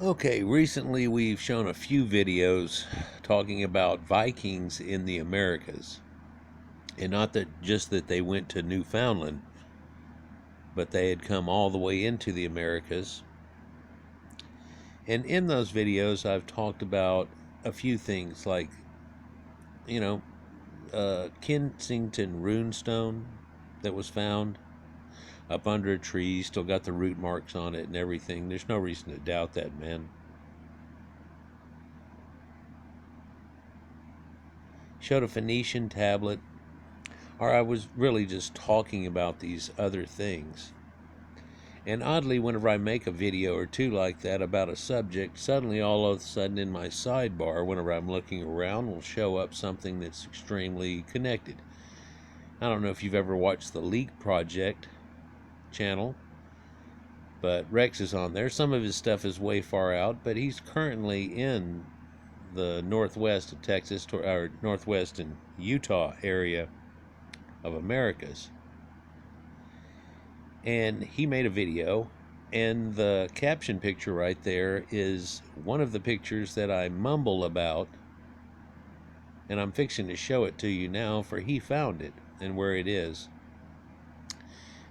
Okay, recently we've shown a few videos talking about Vikings in the Americas. And not that just that they went to Newfoundland, but they had come all the way into the Americas. And in those videos, I've talked about a few things like, you know, Kensington runestone that was found up under a tree, still got the root marks on it and everything. There's no reason to doubt that, man. Showed a Phoenician tablet, or I was really just talking about these other things. And oddly, whenever I make a video or two like that about a subject, suddenly all of a sudden in my sidebar, whenever I'm looking around, will show up something that's extremely connected. I don't know if you've ever watched the Leak Project channel, but Rex is on there. Some of his stuff is way far out, but he's currently in the northwest of Texas, or northwest and Utah area of Americas. And he made a video, and the caption picture right there is one of the pictures that I mumble about, and I'm fixing to show it to you now, for he found it and where it is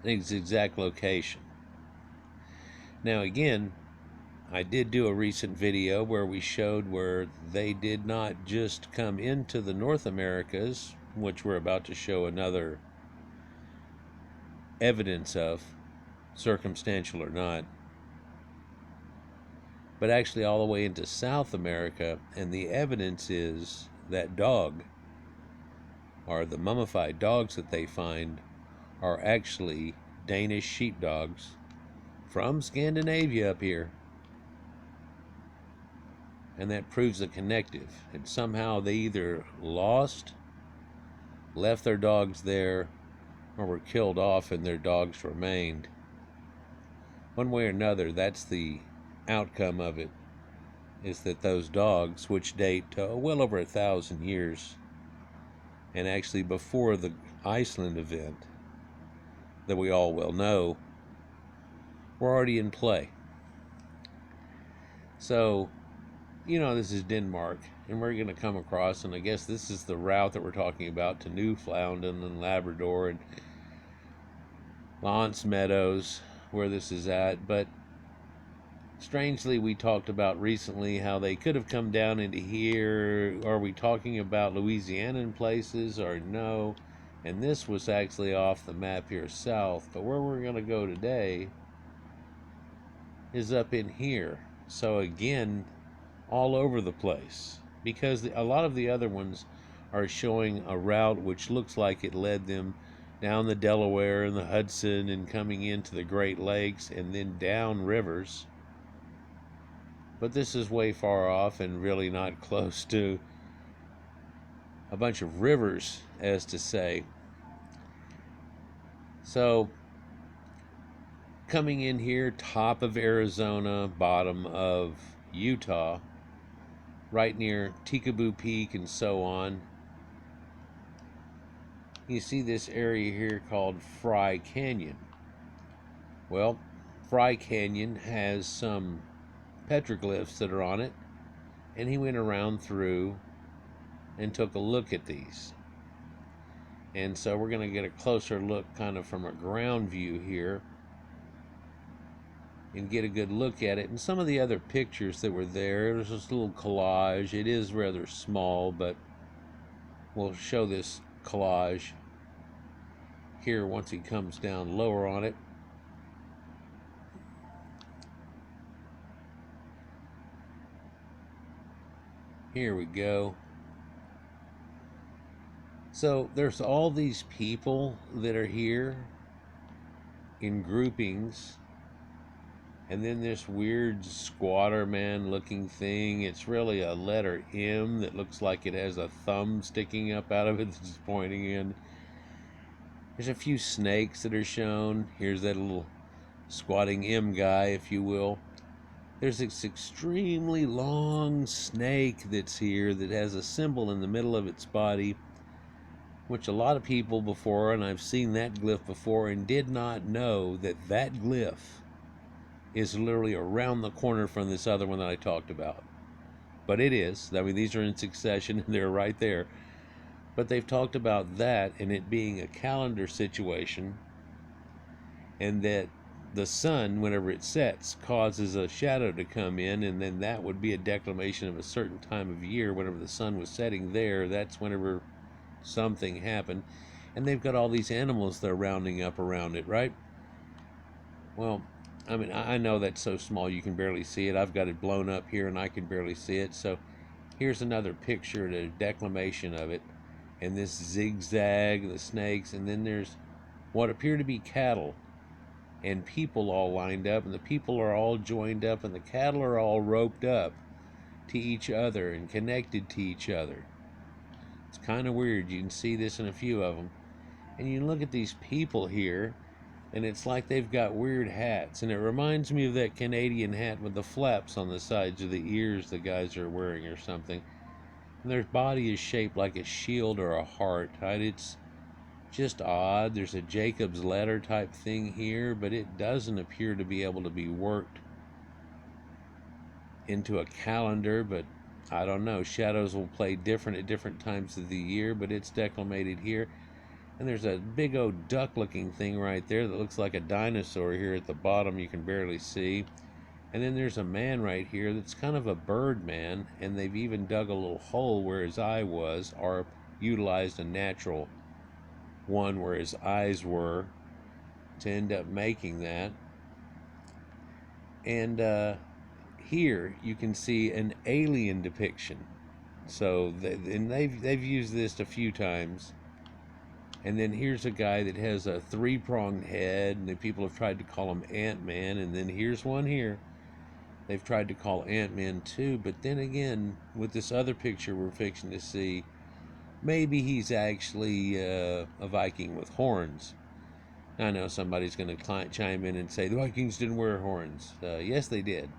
and its exact location. Now again, I did do a recent video where we showed where they did not just come into the North Americas, which we're about to show another evidence of, circumstantial or not, but actually all the way into South America. And the evidence is that dog, or the mummified dogs that they find, are actually Danish sheepdogs from Scandinavia up here. And that proves a connective. And somehow they either left their dogs there, or were killed off and their dogs remained. One way or another, that's the outcome of it, is that those dogs, which date to well over 1,000 years, and actually before the Iceland event that we all well know, were already in play. So, this is Denmark, and we're going to come across, and I guess this is the route that we're talking about, to Newfoundland and Labrador and L'Anse Meadows, where this is at. But strangely, we talked about recently how they could have come down into here. Are we talking about Louisiana in places, or no? And this was actually off the map here south, but where we're going to go today is up in here. So again, all over the place, because a lot of the other ones are showing a route which looks like it led them down the Delaware and the Hudson and coming into the Great Lakes and then down rivers. But this is way far off and really not close to a bunch of rivers, as to say. So coming in here, top of Arizona, bottom of Utah, right near Tikaboo Peak and so on, you see this area here called Fry Canyon. Well, Fry Canyon has some petroglyphs that are on it, and he went around through and took a look at these. And so we're going to get a closer look kind of from a ground view here and get a good look at it. And some of the other pictures that were there, there's this little collage. It is rather small, but we'll show this collage here once he comes down lower on it. Here we go. So there's all these people that are here in groupings, and then this weird squatter man looking thing. It's really a letter M that looks like it has a thumb sticking up out of it that's pointing in. There's a few snakes that are shown. Here's that little squatting M guy, if you will. There's this extremely long snake that's here that has a symbol in the middle of its body, which a lot of people before, and I've seen that glyph before, and did not know that that glyph is literally around the corner from this other one that I talked about. But it is. I mean, these are in succession and they're right there. But they've talked about that and it being a calendar situation, and that the sun, whenever it sets, causes a shadow to come in, and then that would be a declination of a certain time of year. Whenever the sun was setting there, that's whenever something happened. And they've got all these animals they're rounding up around it, right? Well, I mean, I know that's so small you can barely see it. I've got it blown up here and I can barely see it. So here's another picture, the declination of it, and this zigzag, the snakes, and then there's what appear to be cattle and people all lined up, and the people are all joined up, and the cattle are all roped up to each other and connected to each other. It's kind of weird. You can see this in a few of them. And you look at these people here, and it's like they've got weird hats, and it reminds me of that Canadian hat with the flaps on the sides of the ears the guys are wearing or something. And their body is shaped like a shield or a heart. It's just odd. There's a Jacob's ladder type thing here, but it doesn't appear to be able to be worked into a calendar. But I don't know. Shadows will play different at different times of the year, but it's declimated here. And there's a big old duck looking thing right there that looks like a dinosaur here at the bottom. You can barely see. And then there's a man right here that's kind of a bird man, and they've even dug a little hole where his eye was, or utilized a natural one where his eyes were to end up making that. And here you can see an alien depiction. So they've used this a few times. And then here's a guy that has a three-pronged head, and the people have tried to call him Ant-Man. And then here's one here they've tried to call Ant-Man too. But then again, with this other picture we're fixing to see, maybe he's actually a Viking with horns. I know somebody's going to chime in and say the Vikings didn't wear horns. Yes, they did.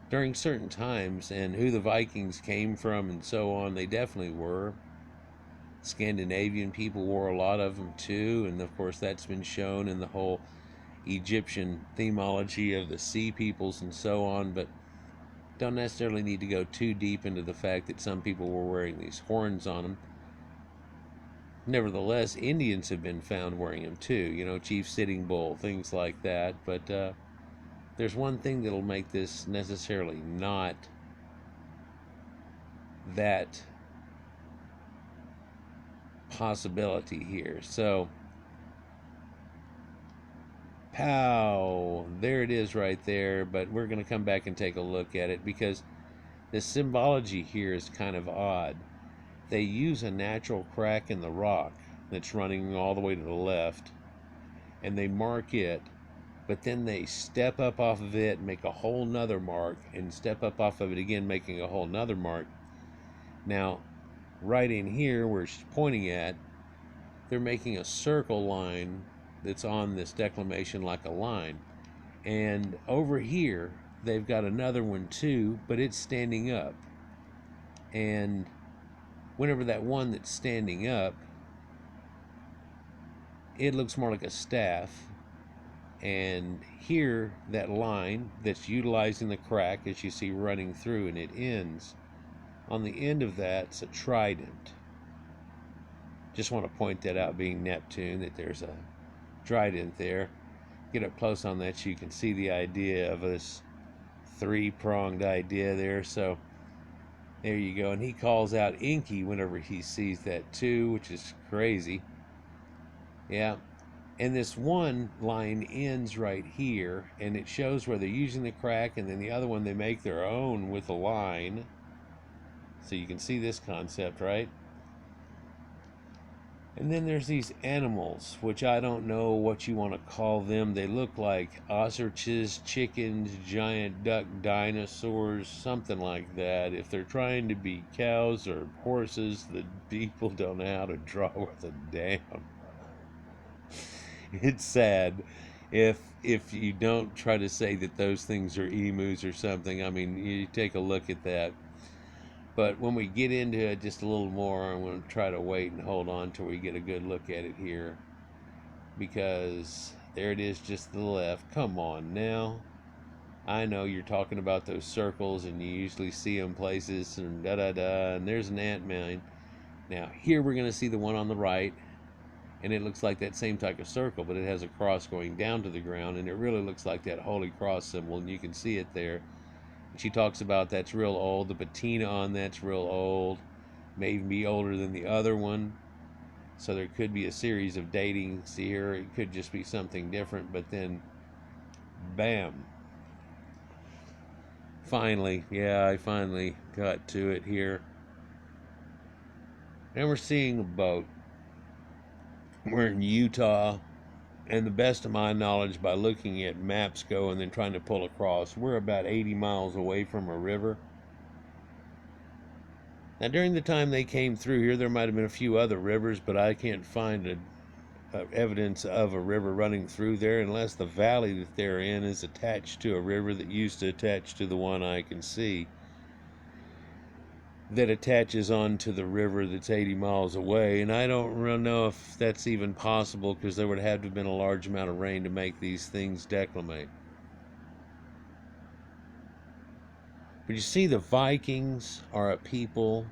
During certain times, and who the Vikings came from and so on, they definitely were. Scandinavian people wore a lot of them too, and of course that's been shown in the whole Egyptian themology of the sea peoples and so on, but don't necessarily need to go too deep into the fact that some people were wearing these horns on them. Nevertheless, Indians have been found wearing them too, Chief Sitting Bull, things like that. But there's one thing that'll make this necessarily not that possibility here. So, pow, there it is right there. But we're going to come back and take a look at it because the symbology here is kind of odd. They use a natural crack in the rock that's running all the way to the left, and they mark it, but then they step up off of it and make a whole nother mark, and step up off of it again, making a whole nother mark. Now, right in here where she's pointing at, they're making a circle line that's on this declination like a line. And over here, they've got another one too, but it's standing up. And whenever that one that's standing up, it looks more like a staff. And here, that line that's utilizing the crack, as you see running through, and it ends. On the end of that's a trident. Just want to point that out, being Neptune, that there's a trident there. Get up close on that so you can see the idea of this three-pronged idea there. So there you go. And he calls out Inky whenever he sees that too, which is crazy. Yeah. And this one line ends right here, and it shows where they're using the crack, and then the other one they make their own with a line. So you can see this concept, right? And then there's these animals, which I don't know what you want to call them. They look like ostriches, chickens, giant duck dinosaurs, something like that. If they're trying to be cows or horses, the people don't know how to draw worth a damn. It's sad if you don't try to say that those things are emus or something. I mean, you take a look at that. But when we get into it just a little more, I'm going to try to wait and hold on till we get a good look at it here. Because there it is just to the left. Come on now. I know you're talking about those circles, and you usually see them places, and da da da, and there's an ant mine. Now, here we're going to see the one on the right, and it looks like that same type of circle, but it has a cross going down to the ground, and it really looks like that Holy Cross symbol, and you can see it there. She talks about that's real old. The patina on that's real old, may even be older than the other one. So there could be a series of datings here. It could just be something different, but then, bam. Finally, yeah, I finally got to it here. And we're seeing a boat. We're in Utah, and the best of my knowledge, by looking at maps go and then trying to pull across, we're about 80 miles away from a river. Now, during the time they came through here, there might have been a few other rivers, but I can't find evidence of a river running through there unless the valley that they're in is attached to a river that used to attach to the one I can see, that attaches onto the river that's 80 miles away. And I don't really know if that's even possible, because there would have to have been a large amount of rain to make these things declimate. But you see, the Vikings are a people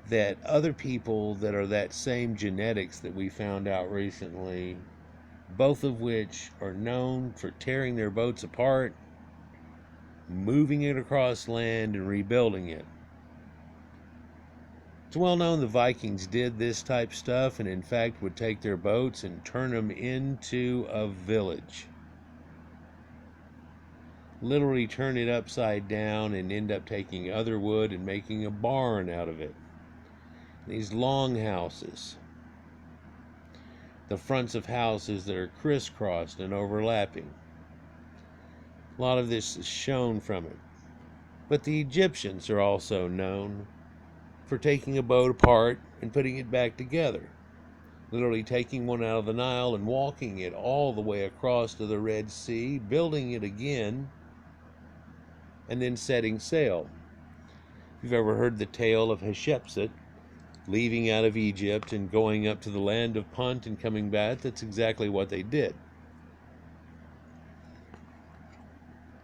that other people that are that same genetics that we found out recently, both of which are known for tearing their boats apart, moving it across land, and rebuilding it. It's well known the Vikings did this type stuff, and in fact would take their boats and turn them into a village. Literally turn it upside down and end up taking other wood and making a barn out of it. These long houses, the fronts of houses that are crisscrossed and overlapping. A lot of this is shown from it. But the Egyptians are also known for taking a boat apart and putting it back together. Literally taking one out of the Nile and walking it all the way across to the Red Sea, building it again, and then setting sail. If you've ever heard the tale of Hatshepsut leaving out of Egypt and going up to the land of Punt and coming back, that's exactly what they did.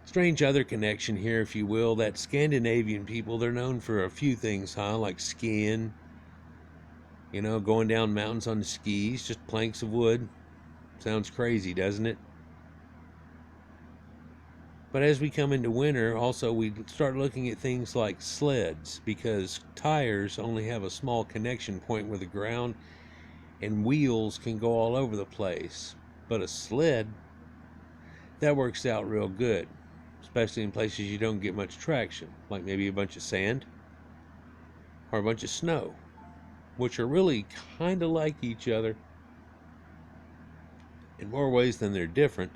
Strange other connection here, if you will, that Scandinavian people, they're known for a few things, like skiing, going down mountains on skis, just planks of wood. Sounds crazy, doesn't it? But as we come into winter, also we start looking at things like sleds, because tires only have a small connection point with the ground, and wheels can go all over the place. But a sled, that works out real good, especially in places you don't get much traction, like maybe a bunch of sand or a bunch of snow, which are really kind of like each other in more ways than they're different.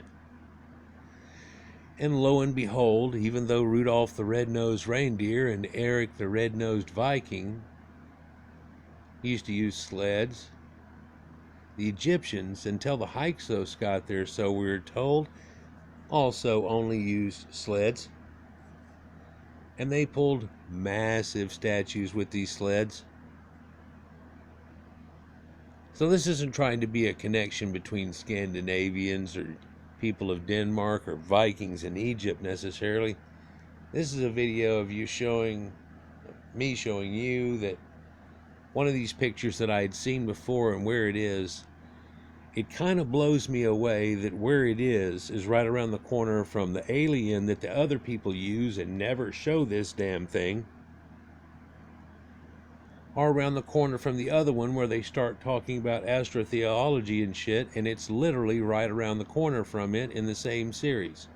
And lo and behold, even though Rudolph the Red-Nosed Reindeer and Eric the Red-Nosed Viking used to use sleds, the Egyptians, until the Hyksos got there, so we're told, also only used sleds. And they pulled massive statues with these sleds. So this isn't trying to be a connection between Scandinavians or people of Denmark or Vikings in Egypt necessarily. This is a video of me showing you that one of these pictures that I had seen before, and where it is, it kind of blows me away that where it is right around the corner from the alien that the other people use and never show this damn thing, or around the corner from the other one where they start talking about astrotheology and shit, and it's literally right around the corner from it in the same series.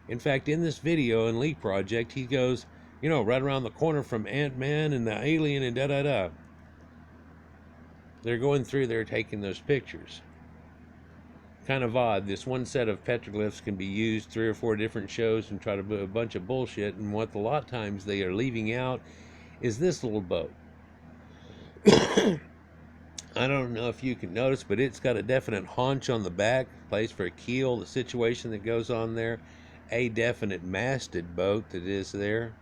In fact, in this video in Leak Project, he goes, right around the corner from Ant-Man and the alien and da-da-da. They're going through there taking those pictures. Kind of odd. This one set of petroglyphs can be used 3 or 4 different shows and try to do a bunch of bullshit, and what a lot of times they are leaving out is this little boat. I don't know if you can notice, but it's got a definite haunch on the back, place for a keel, the situation that goes on there, a definite masted boat that is there.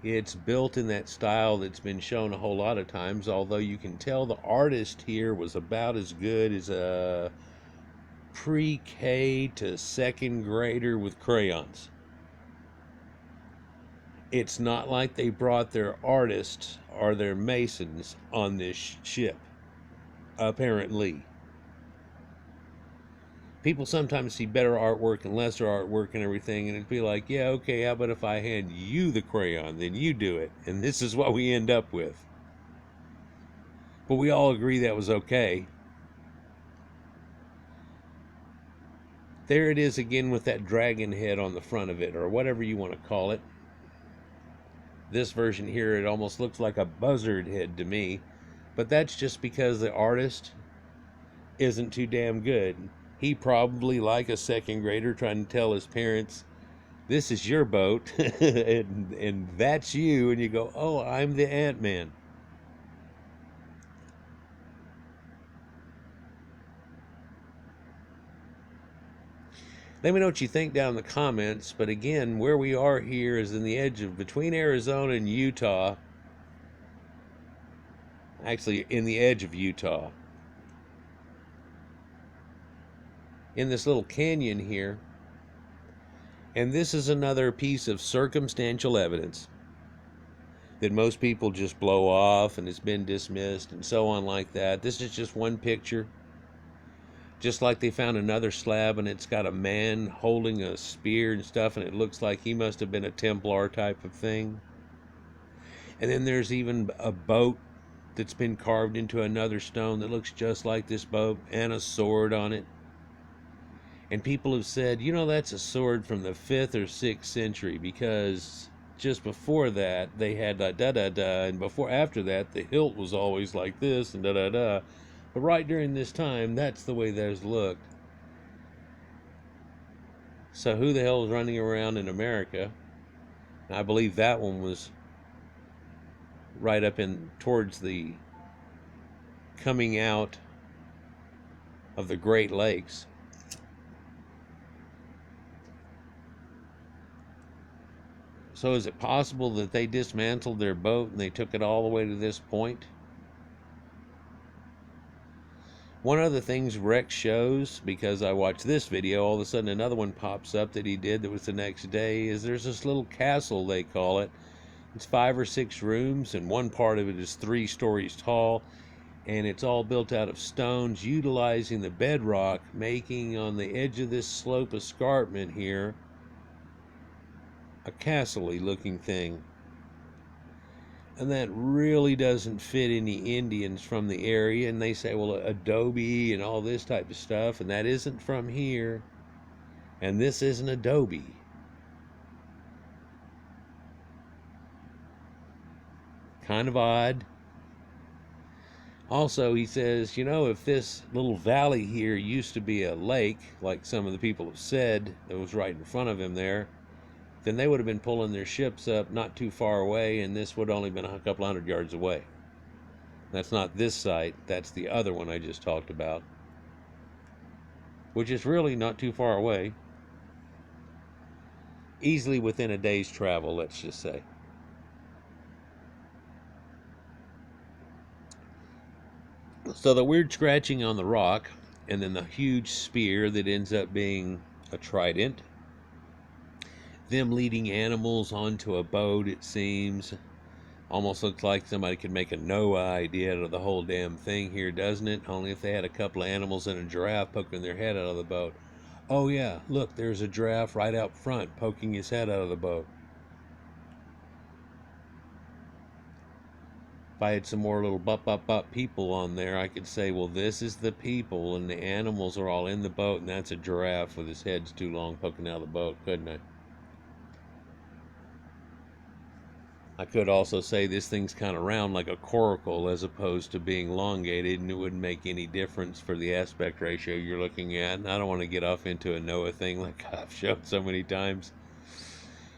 It's built in that style that's been shown a whole lot of times, although you can tell the artist here was about as good as pre-K to second grader with crayons. It's not like they brought their artists or their masons on this ship, apparently. People sometimes see better artwork and lesser artwork and everything, and it'd be like, yeah, okay, how about if I hand you the crayon, then you do it? And this is what we end up with. But we all agree that was okay. There it is again with that dragon head on the front of it, or whatever you want to call it. This version here, it almost looks like a buzzard head to me. But that's just because the artist isn't too damn good. He probably, like a second grader, trying to tell his parents, this is your boat, and that's you. And you go, oh, I'm the Ant-Man. Let me know what you think down in the comments. But again, where we are here is in the edge of between Arizona and Utah. Actually, in the edge of Utah. In this little canyon here. And this is another piece of circumstantial evidence that most people just blow off and it's been dismissed and so on like that. This is just one picture. Just like they found another slab and it's got a man holding a spear and stuff, and it looks like he must have been a Templar type of thing. And then there's even a boat that's been carved into another stone that looks just like this boat, and a sword on it. And people have said, you know, that's a sword from the 5th or 6th century, because just before that they had da-da-da, and after that the hilt was always like this and da-da-da. But right during this time, that's the way those looked. So who the hell is running around in America? And I believe that one was right up in towards the coming out of the Great Lakes. So is it possible that they dismantled their boat and they took it all the way to this point? One of the things Rex shows, because I watched this video, all of a sudden another one pops up that he did that was the next day, is there's this little castle, they call it. It's 5 or 6 rooms, and one part of it is 3 stories tall, and it's all built out of stones, utilizing the bedrock, making on the edge of this slope escarpment here a castle-y looking thing. And that really doesn't fit any Indians from the area. And they say, well, adobe and all this type of stuff, and that isn't from here. And this isn't adobe. Kind of odd. Also, he says, you know, if this little valley here used to be a lake, like some of the people have said, that was right in front of him there, then they would have been pulling their ships up not too far away, and this would have only been a couple 100 yards away. That's not this site, that's the other one I just talked about, which is really not too far away. Easily within a day's travel, let's just say. So the weird scratching on the rock, and then the huge spear that ends up being a trident. Them leading animals onto a boat, it seems. Almost looks like somebody could make a Noah idea out of the whole damn thing here, doesn't it? Only if they had a couple of animals and a giraffe poking their head out of the boat. Oh yeah, look, there's a giraffe right out front poking his head out of the boat. If I had some more little bup people on there, I could say, well, this is the people and the animals are all in the boat, and that's a giraffe with his head's too long poking out of the boat, couldn't I? I could also say this thing's kind of round like a coracle as opposed to being elongated, and it wouldn't make any difference for the aspect ratio you're looking at. And I don't want to get off into a Noah thing like I've shown so many times.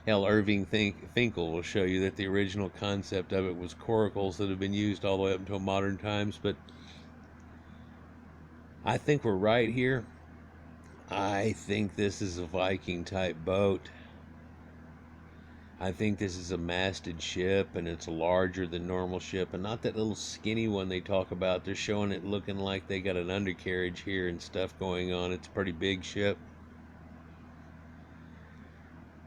Hell, Irving Finkel will show you that the original concept of it was coracles that have been used all the way up until modern times. But I think we're right here. I think this is a Viking type boat. I think this is a masted ship, and it's larger than normal ship, and not that little skinny one they talk about. They're showing it looking like they got an undercarriage here and stuff going on. It's a pretty big ship.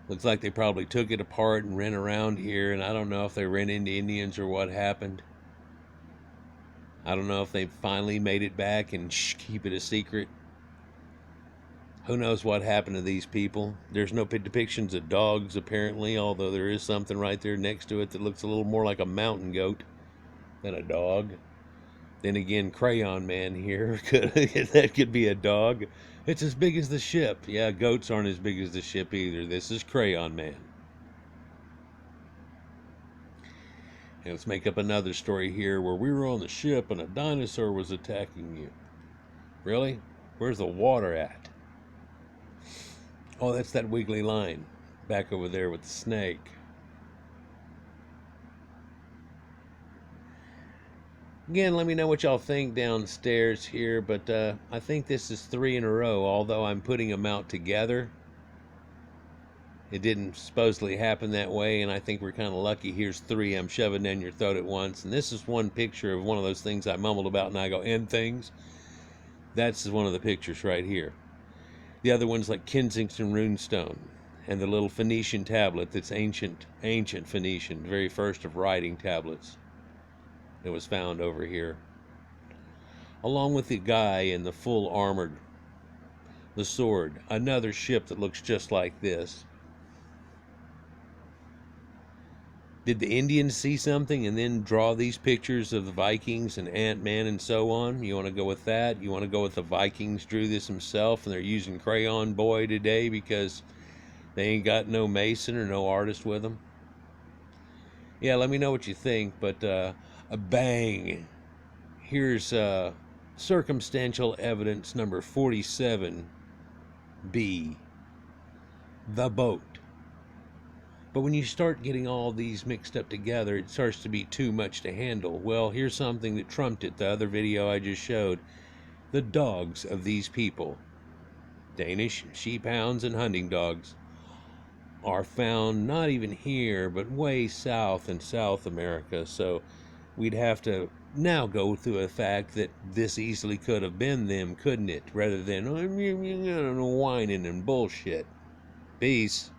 Looks like they probably took it apart and ran around here, and I don't know if they ran into Indians or what happened. I don't know if they finally made it back and keep it a secret. Who knows what happened to these people? There's no depictions of dogs, apparently, although there is something right there next to it that looks a little more like a mountain goat than a dog. Then again, Crayon Man here, that could be a dog. It's as big as the ship. Yeah, goats aren't as big as the ship either. This is Crayon Man. And let's make up another story here where we were on the ship and a dinosaur was attacking you. Really? Where's the water at? Oh, that's that wiggly line back over there with the snake. Again, let me know what y'all think downstairs here, but I think this is 3 in a row, although I'm putting them out together. It didn't supposedly happen that way, and I think we're kind of lucky. Here's 3 I'm shoving down your throat at once, and this is one picture of one of those things I mumbled about, and I go, end things. That's one of the pictures right here. The other one's like Kensington runestone, and the little Phoenician tablet that's ancient Phoenician, very first of writing tablets that was found over here. Along with the guy in the full armored, the sword, another ship that looks just like this. Did the Indians see something and then draw these pictures of the Vikings and Ant-Man and so on? You want to go with that? You want to go with the Vikings drew this himself and they're using Crayon Boy today because they ain't got no mason or no artist with them? Yeah, let me know what you think, but a bang. Here's circumstantial evidence number 47B. The boat. But when you start getting all these mixed up together, it starts to be too much to handle. Well, here's something that trumped it, the other video I just showed. The dogs of these people, Danish sheephounds and hunting dogs, are found not even here, but way south in South America. So we'd have to now go through a fact that this easily could have been them, couldn't it? Rather than whining and bullshit. Peace.